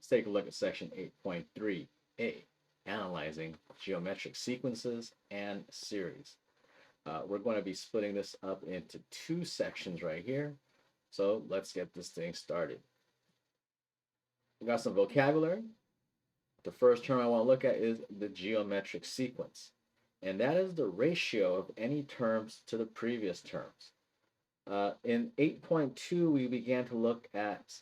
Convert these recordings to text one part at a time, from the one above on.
Let's take a look at section 8.3a, analyzing geometric sequences and series. We're going to be splitting this up into two sections right here. So let's get this thing started. We got some vocabulary. The first term I want to look at is the geometric sequence. And that is the ratio of any terms to the previous terms. In 8.2, we began to look at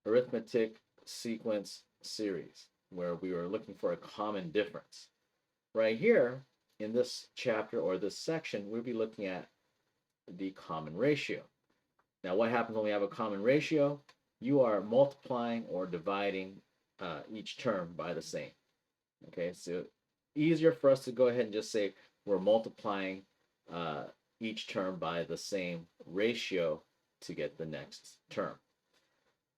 arithmetic sequence series, where we were looking for a common difference. Right here, in this chapter or this section, we'll be looking at the common ratio. Now, what happens when we have a common ratio? You are multiplying or dividing each term by the same. Okay, so easier for us to go ahead and just say we're multiplying each term by the same ratio to get the next term.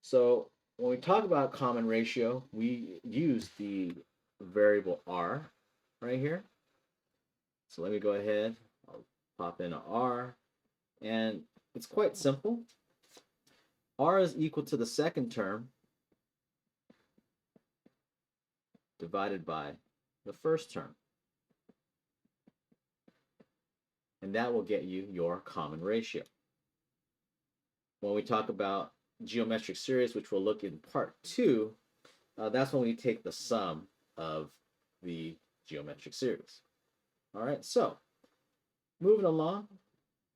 So when we talk about common ratio, we use the variable r right here. So let me go ahead, I'll pop in a r, and it's quite simple. R is equal to the second term divided by the first term. And that will get you your common ratio. When we talk about geometric series, which we'll look in part 2, that's when we take the sum of the geometric series. All right, so moving along,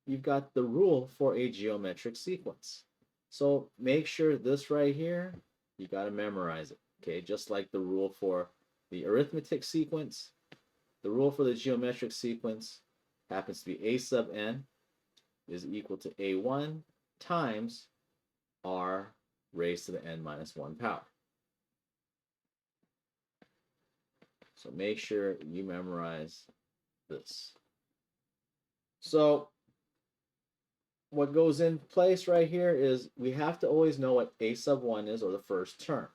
you've got the rule for a geometric sequence. So make sure this right here, you got to memorize it, okay? Just like the rule for the arithmetic sequence, the rule for the geometric sequence happens to be a sub n is equal to a1 times r raised to the n minus 1 power. So make sure you memorize this. So what goes in place right here is we have to always know what a sub 1 is, or the first term.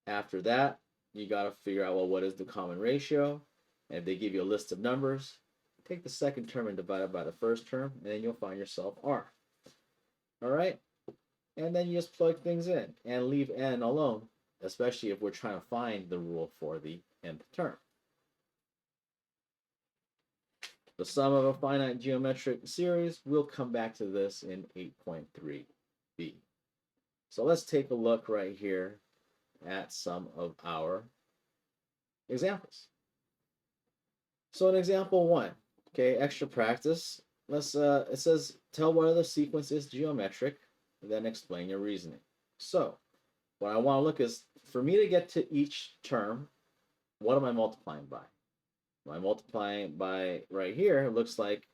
After that, you got to figure out, well, what is the common ratio? And if they give you a list of numbers, take the second term and divide it by the first term, and then you'll find yourself r. All right? And then you just plug things in and leave n alone, especially if we're trying to find the rule for the nth term. The sum of a finite geometric series, we'll come back to this in 8.3b. So let's take a look right here at some of our examples. So in example 1, okay, extra practice. Let's it says tell whether the sequence is geometric, then explain your reasoning. So what I want to look is, for me to get to each term, what am I multiplying by? Am I multiplying by, right here, it looks like,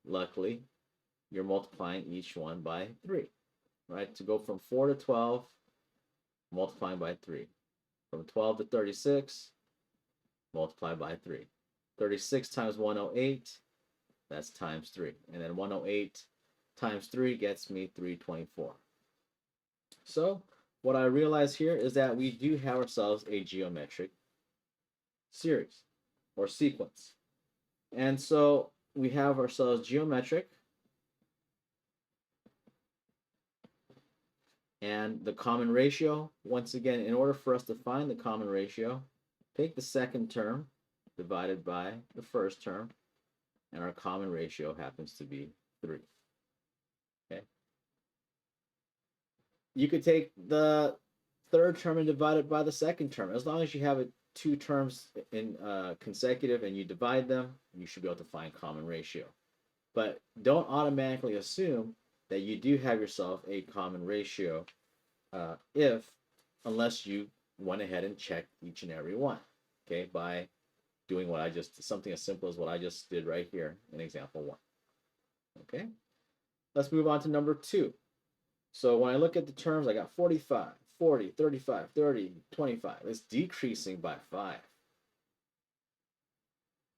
luckily, you're multiplying each one by 3, right? To go from 4 to 12, multiplying by 3. From 12 to 36, multiply by 3. 36 times 108, that's times 3. And then 108 times 3 gets me 324. So what I realize here is that we do have ourselves a geometric series or sequence. And so we have ourselves geometric, and the common ratio, once again, in order for us to find the common ratio, take the second term divided by the first term, and our common ratio happens to be 3. Okay. You could take the third term and divide it by the second term. As long as you have it two terms in consecutive and you divide them, you should be able to find common ratio. But don't automatically assume that you do have yourself a common ratio unless you went ahead and checked each and every one, okay, by doing what I just, something as simple as what I just did right here in example 1. Okay, let's move on to number 2. So when I look at the terms, I got 45, 40, 35, 30, 25. It's decreasing by 5.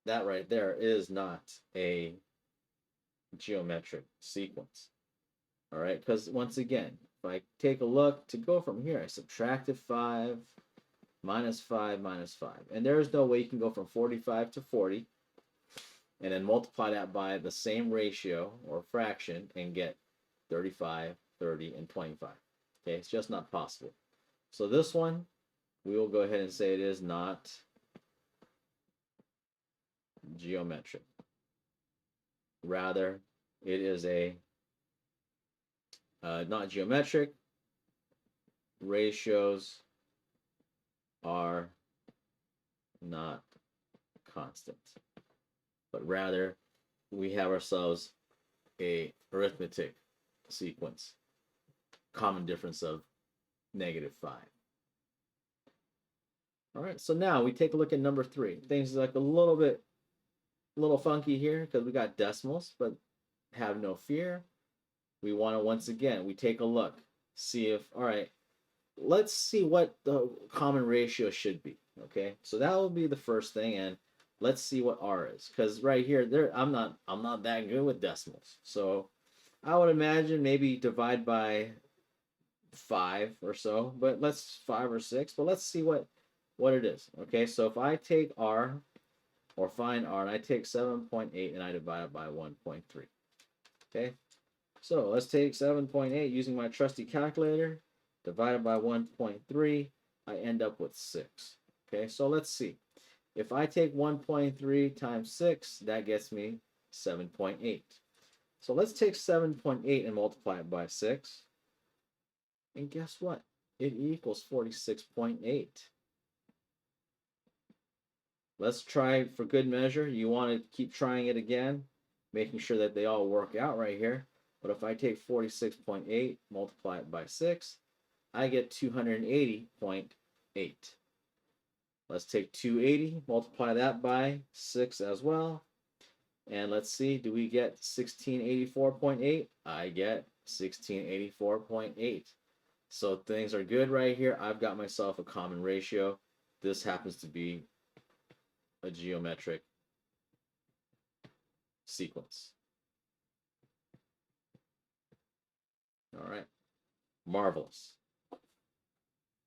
That right there is not a geometric sequence. All right, because once again, if I take a look, to go from here, I subtracted 5, minus 5, minus 5. And there is no way you can go from 45 to 40 and then multiply that by the same ratio or fraction and get 35, 30, and 25. Okay, it's just not possible. So this one, we will go ahead and say it is not geometric. Rather, it is a not geometric. Ratios are not constant, but rather we have ourselves a arithmetic sequence, common difference of -5. All right, so now we take a look at number 3. Things like a little funky here because we got decimals, but have no fear. We want to, once again, we take a look, see if, all right, let's see what the common ratio should be. Okay, so that will be the first thing, and let's see what R is, because right here, I'm not that good with decimals, so I would imagine maybe divide by 5 or so, but let's 5 or 6, but let's see what it is. Okay, so if I take R or find R and I take 7.8 and I divide it by 1.3. Okay, so let's take 7.8 using my trusty calculator, divided by 1.3, I end up with 6. Okay, so let's see. If I take 1.3 times 6, that gets me 7.8. So let's take 7.8 and multiply it by 6. And guess what? It equals 46.8. Let's try for good measure. You want to keep trying it again, making sure that they all work out right here. But if I take 46.8, multiply it by 6, I get 280.8. Let's take 280, multiply that by 6 as well. And let's see, do we get 1684.8? I get 1684.8. So things are good right here. I've got myself a common ratio. This happens to be a geometric sequence. All right, marvelous.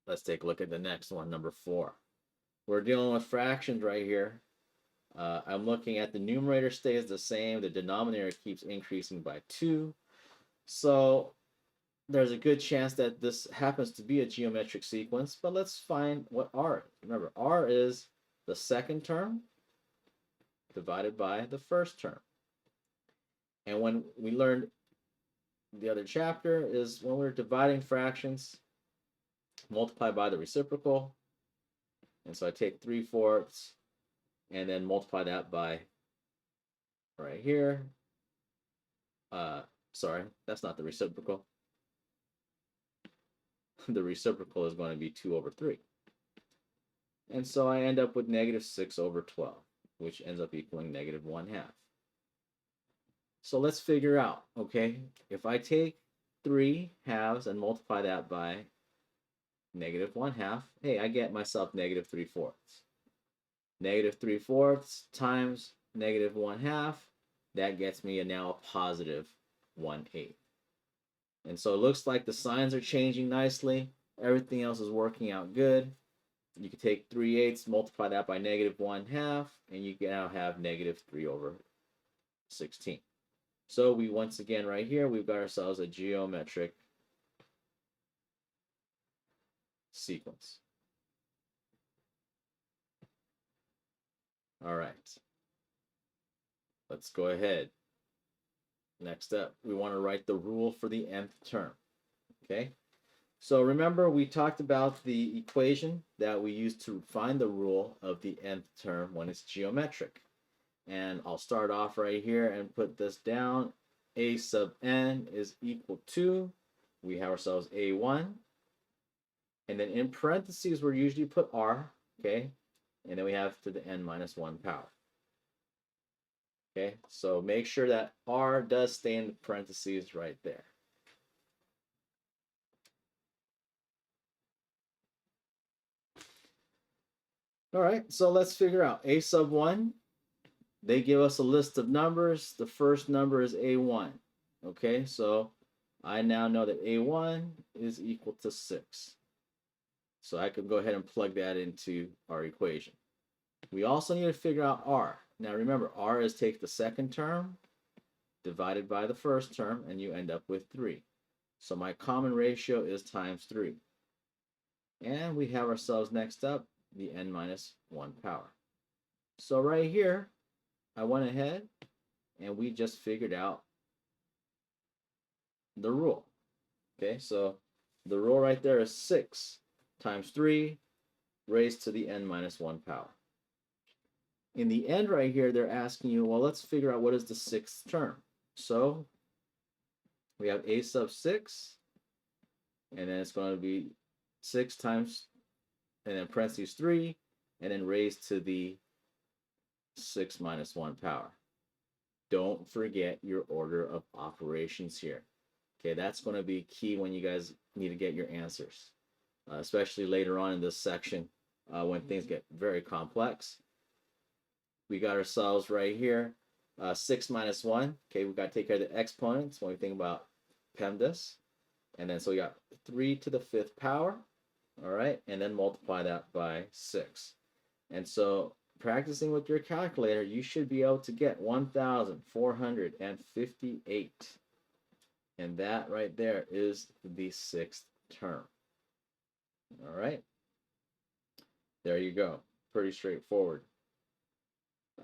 Let's take a look at the next one, number 4. We're dealing with fractions right here. I'm looking at the numerator stays the same. The denominator keeps increasing by 2. So there's a good chance that this happens to be a geometric sequence, but let's find what R is. Remember, R is the second term divided by the first term. And when we learned the other chapter is when we're dividing fractions, multiply by the reciprocal. And so I take 3/4 and then multiply that by right here. Sorry, that's not the reciprocal. The reciprocal is going to be 2/3. And so I end up with -6/12, which ends up equaling -1/2. So let's figure out, okay, if I take 3/2 and multiply that by -1/2, hey, I get myself -3/4. -3/4 times -1/2, that gets me now a +1/8. And so it looks like the signs are changing nicely. Everything else is working out good. You can take 3/8, multiply that by -1/2, and you now have -3/16. So we once again right here, we've got ourselves a geometric sequence. All right. Let's go ahead. Next up, we want to write the rule for the nth term. Okay? So remember, we talked about the equation that we use to find the rule of the nth term when it's geometric. And I'll start off right here and put this down. A sub n is equal to, we have ourselves a1. And then in parentheses, we're usually put r, okay? And then we have to the n minus 1 power. Okay, so make sure that r does stay in the parentheses right there. All right, so let's figure out a sub 1. They give us a list of numbers. The first number is a1. Okay, so I now know that a1 is equal to 6. So I can go ahead and plug that into our equation. We also need to figure out r. Now remember, r is take the second term divided by the first term, and you end up with 3. So my common ratio is times 3. And we have ourselves next up the n minus 1 power. So right here, I went ahead and we just figured out the rule. Okay, so the rule right there is 6 times 3 raised to the n minus 1 power. In the end right here, they're asking you, well, let's figure out what is the sixth term. So we have a sub 6, and then it's going to be 6 times, and then parentheses 3, and then raised to the 6 minus 1 power. Don't forget your order of operations here. Okay, that's going to be key when you guys need to get your answers, especially later on in this section when things get very complex. We got ourselves right here 6 minus 1. Okay, we got to take care of the exponents when we think about PEMDAS. And then so we got 3 to the 5th power, all right, and then multiply that by 6. And so practicing with your calculator, you should be able to get 1,458. And that right there is the sixth term. All right. There you go. Pretty straightforward.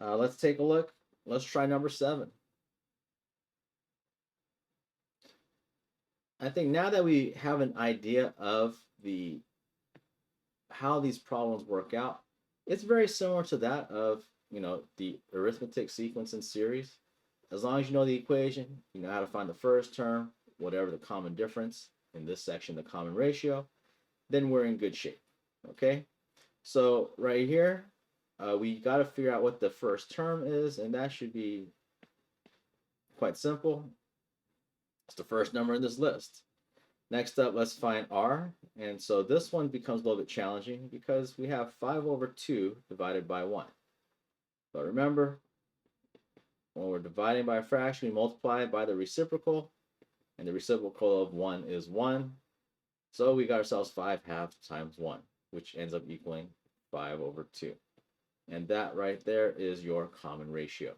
Let's take a look. Let's try number 7. I think now that we have an idea of how these problems work out, it's very similar to that of the arithmetic sequence and series. As long as you know the equation, you know how to find the first term, whatever the common difference, in this section the common ratio, then we're in good shape. Okay, so right here we got to figure out what the first term is, and that should be quite simple. It's the first number in this list. Next up, let's find r. And so this one becomes a little bit challenging because we have 5 over 2 divided by 1. But remember, when we're dividing by a fraction, we multiply by the reciprocal, and the reciprocal of 1 is 1. So we got ourselves 5/2 times 1, which ends up equaling 5 over 2. And that right there is your common ratio.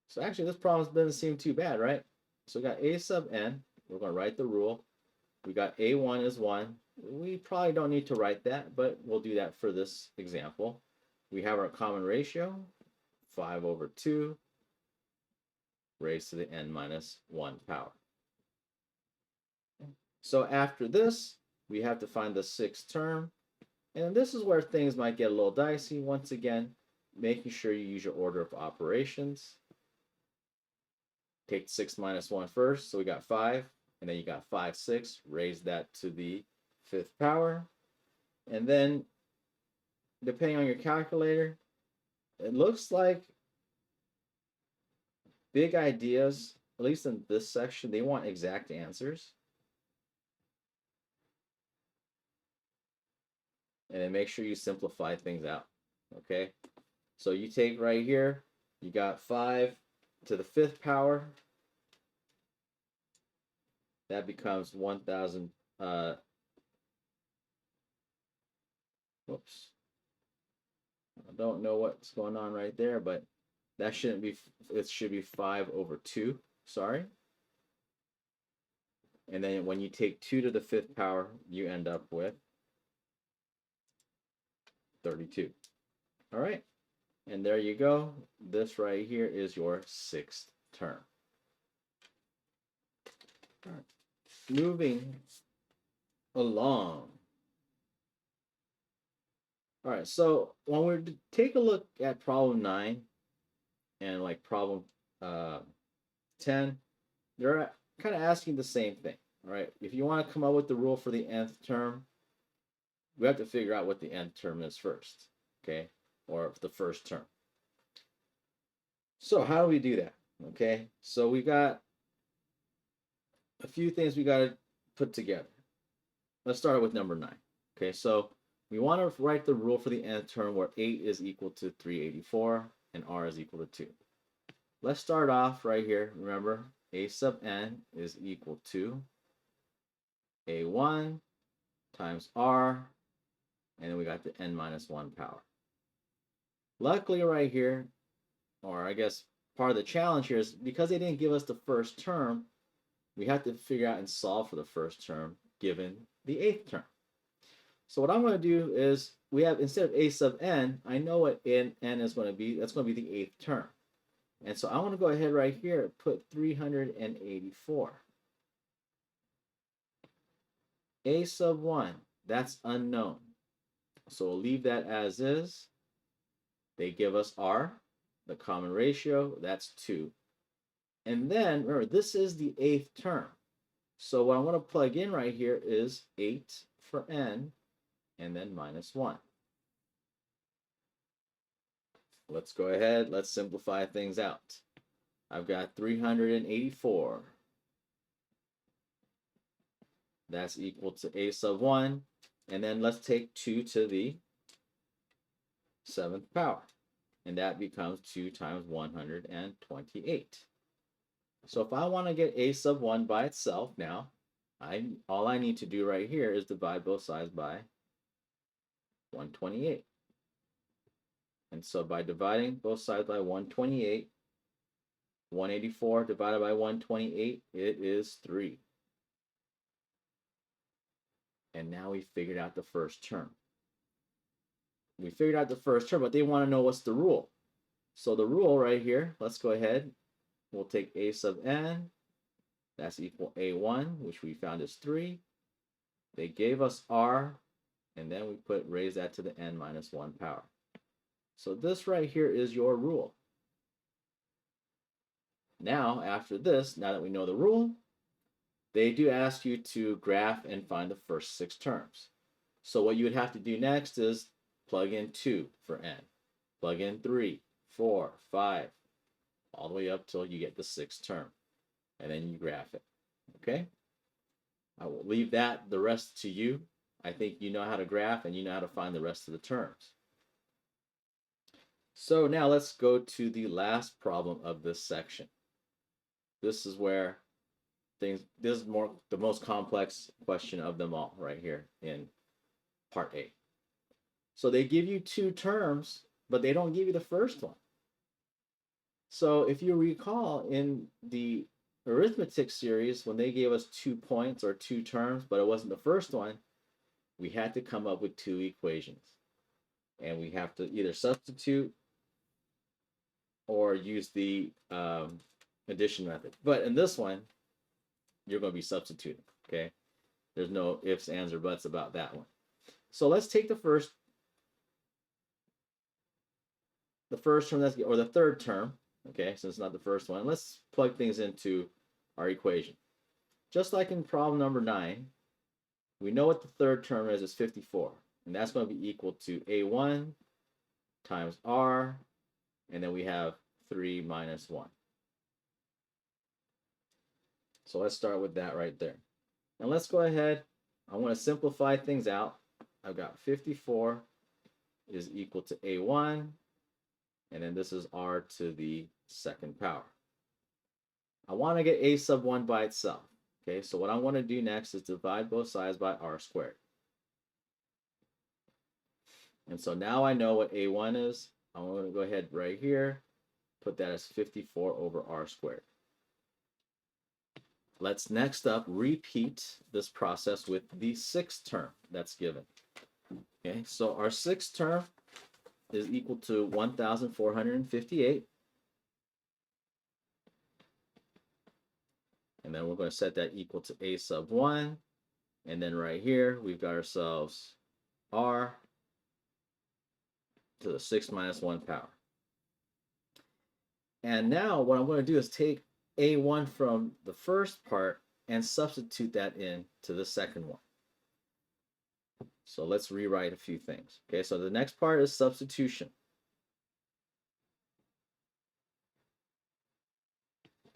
So actually, this problem doesn't seem too bad, right? So we got a sub n. We're going to write the rule. We got a1 is 1. We probably don't need to write that, but we'll do that for this example. We have our common ratio, 5 over 2 raised to the n minus 1 power. So after this, we have to find the sixth term. And this is where things might get a little dicey. Once again, making sure you use your order of operations. Take 6 minus 1 first. So we got 5. And then you got 5, 6. Raise that to the 5th power. And then, depending on your calculator, it looks like big ideas, at least in this section, they want exact answers. And then make sure you simplify things out. Okay? So you take right here, you got 5 to the 5th power. That becomes 1,000. Whoops. I don't know what's going on right there, but that shouldn't be, it should be 5 over 2. Sorry. And then when you take 2 to the 5th power, you end up with 32. All right. And there you go. This right here is your sixth term. All right. Moving along. All right, so when we take a look at problem 9 and like problem 10, they're kind of asking the same thing. All right, if you want to come up with the rule for the nth term, we have to figure out what the nth term is first, okay, or the first term. So how do we do that? Okay, so we got a few things we got to put together. Let's start with number 9. Okay, so we want to write the rule for the nth term where 8 is equal to 384 and r is equal to 2. Let's start off right here. Remember, a sub n is equal to a1 times r, and then we got the n minus 1 power. Luckily right here, or I guess part of the challenge here is because they didn't give us the first term, we have to figure out and solve for the first term given the eighth term. So what I'm going to do is, we have, instead of a sub n, I know what n is going to be. That's going to be the eighth term. And so I want to go ahead right here and put 384. A sub 1, that's unknown. So we'll leave that as is. They give us r, the common ratio, that's 2. And then, remember, this is the eighth term. So what I want to plug in right here is 8 for n, and then minus 1. Let's go ahead, let's simplify things out. I've got 384. That's equal to a sub 1. And then let's take 2 to the 7th power. And that becomes 2 times 128. So if I want to get a sub 1 by itself now, all I need to do right here is divide both sides by 128. And so by dividing both sides by 128, 184 divided by 128, it is 3. And now we figured out the first term. We figured out the first term, but they want to know what's the rule. So the rule right here, let's go ahead. We'll take a sub n. That's equal a1, which we found is 3. They gave us r, and then we raise that to the n minus 1 power. So this right here is your rule. Now, after this, now that we know the rule, they do ask you to graph and find the first 6 terms. So what you would have to do next is plug in 2 for n, plug in 3, 4, 5, all the way up till you get the 6th term, and then you graph it. Okay? I will leave the rest to you. I think you know how to graph and you know how to find the rest of the terms. So now let's go to the last problem of this section. This is where this is the most complex question of them all right here in part A. So they give you 2 terms, but they don't give you the first one. So if you recall in the arithmetic series, when they gave us 2 points or 2 terms, but it wasn't the first one, we had to come up with 2 equations. And we have to either substitute or use the addition method. But in this one, you're going to be substituting, okay? There's no ifs, ands, or buts about that one. So let's take the first term, or the third term, okay, so it's not the first one. Let's plug things into our equation. Just like in problem number 9, we know what the third term is 54, and that's going to be equal to a1 times r, and then we have 3 minus 1. So let's start with that right there. And let's go ahead. I want to simplify things out. I've got 54 is equal to a1, and then this is r to the 2nd power. I want to get a sub 1 by itself. Okay, so what I want to do next is divide both sides by r squared. And so now I know what a1 is. I'm going to go ahead right here, put that as 54 over r squared. Let's next up repeat this process with the 6th term that's given. Okay, so our 6th term is equal to 1,458. And then we're going to set that equal to a sub 1. And then right here, we've got ourselves r to the 6 minus 1 power. And now what I'm going to do is take a1 from the first part and substitute that in to the second one. So let's rewrite a few things. Okay, so the next part is substitution.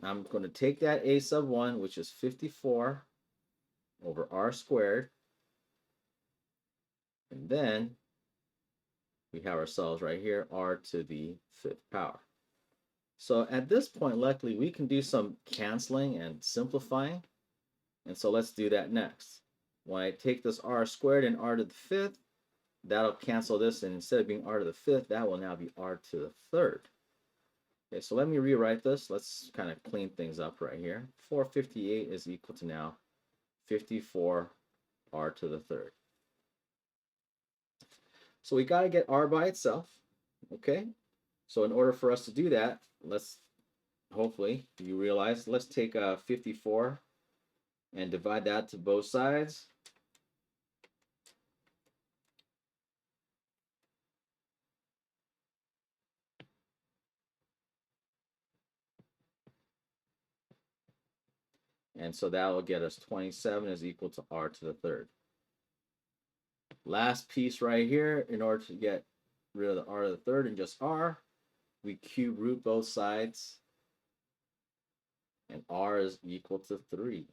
I'm going to take that a sub 1, which is 54 over r squared, and then we have ourselves right here r to the 5th power. So at this point, luckily, we can do some canceling and simplifying. And so let's do that next. When I take this r squared and r to the 5th, that'll cancel this. And instead of being r to the 5th, that will now be r to the 3rd. Okay, so let me rewrite this. Let's kind of clean things up right here. 458 is equal to now 54 r to the third. So we got to get r by itself, okay? So in order for us to do that, let's, hopefully you realize, let's take 54 and divide that to both sides. And so that will get us 27 is equal to r to the third. Last piece right here, in order to get rid of the r to the third and just r, we cube root both sides, and r is equal to 3.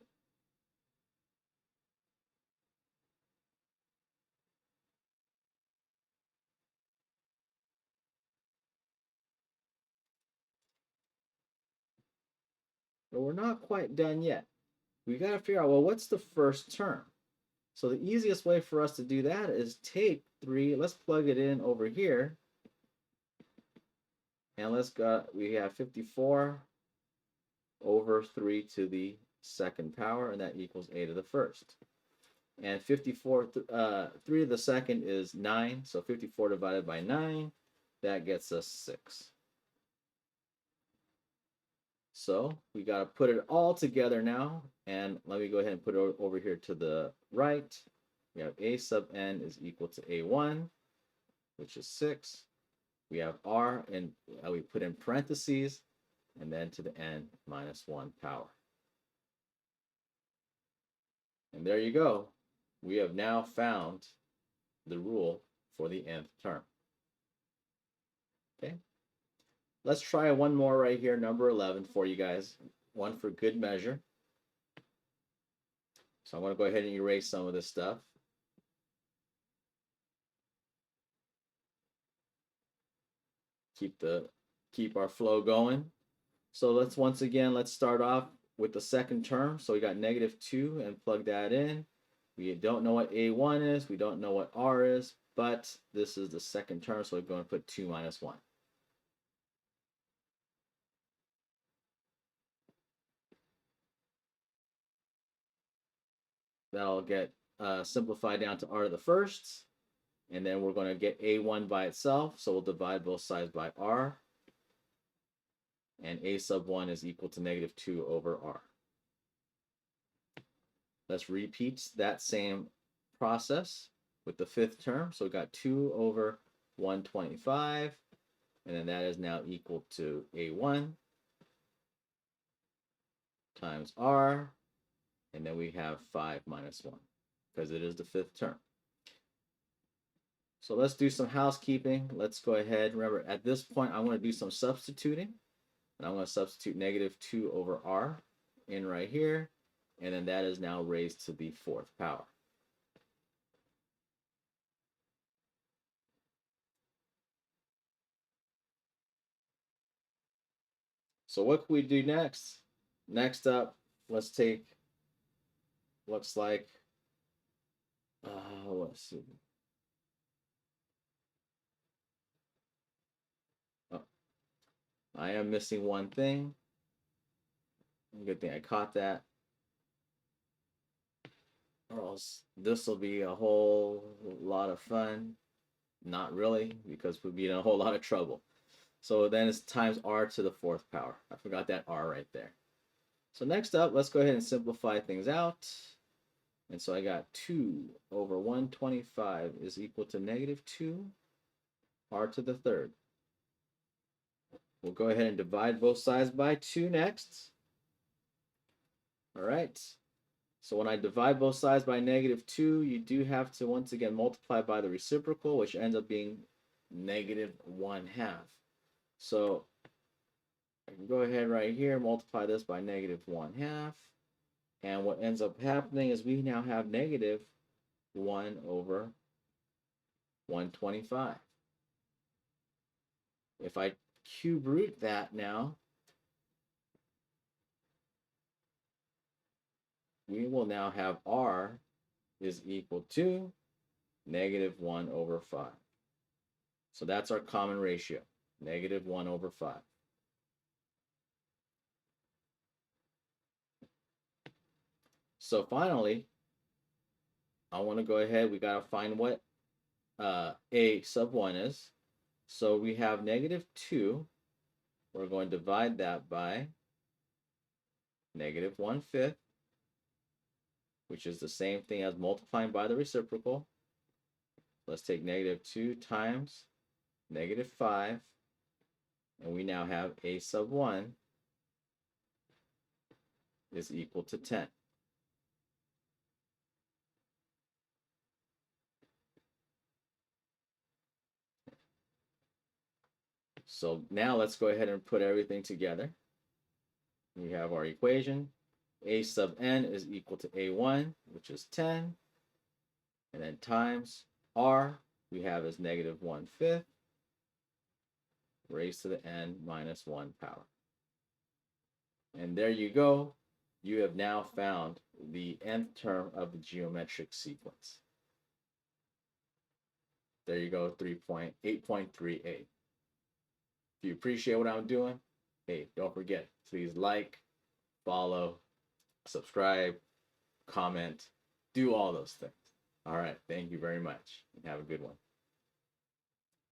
But we're not quite done yet. We got to figure out, well, what's the first term? So the easiest way for us to do that is take 3, let's plug it in over here, and let's go, we have 54 over 3 to the second power, and that equals a to the first. And 54, 3 to the second is 9, so 54 divided by 9, that gets us 6. So we got to put it all together now, and let me go ahead and put it over here to the right. We have a sub n is equal to a1, which is 6. We have r, and we put in parentheses, and then to the n minus 1 power. And there you go. We have now found the rule for the nth term. Okay. Let's try one more right here, number 11 for you guys. One for good measure. So I'm going to go ahead and erase some of this stuff. Keep our flow going. So let's start off with the second term. So we got -2 and plug that in. We don't know what a1 is. We don't know what r is, but this is the second term, so we're going to put 2 minus 1. That'll get simplified down to r to the first, and then we're going to get a1 by itself, so we'll divide both sides by r, and a sub 1 is equal to -2 over r. Let's repeat that same process with the fifth term. So we got 2 over 125, and then that is now equal to a1 times r, and then we have 5 minus 1, because it is the fifth term. So let's do some housekeeping. Let's go ahead. Remember, at this point, I'm going to do some substituting. And I'm going to substitute -2 over r in right here. And then that is now raised to the fourth power. So what can we do next? Next up, let's take, looks like, let's see. Oh, I am missing one thing. Good thing I caught that. Or else this will be a whole lot of fun. Not really, because we'll be in a whole lot of trouble. So then it's times r to the fourth power. I forgot that r right there. So next up, let's go ahead and simplify things out. And so I got 2 over 125 is equal to -2 r to the third. We'll go ahead and divide both sides by 2 next. All right. So when I divide both sides by -2, you do have to once again multiply by the reciprocal, which ends up being -1/2. So I can go ahead right here, multiply this by -1/2. And what ends up happening is we now have -1 over 125. If I cube root that now, we will now have r is equal to -1 over 5. So that's our common ratio, -1 over 5. So finally, I want to go ahead. We got to find what a sub 1 is. So we have -2. We're going to divide that by -1/5, which is the same thing as multiplying by the reciprocal. Let's take -2 times -5, and we now have a sub 1 is equal to 10. So now let's go ahead and put everything together. We have our equation. A sub n is equal to a1, which is 10. And then times r, we have as -1/5 raised to the n minus 1 power. And there you go. You have now found the nth term of the geometric sequence. There you go, 8.38. If you appreciate what I'm doing, hey, don't forget, please like, follow, subscribe, comment, do all those things. All right, thank you very much, and have a good one.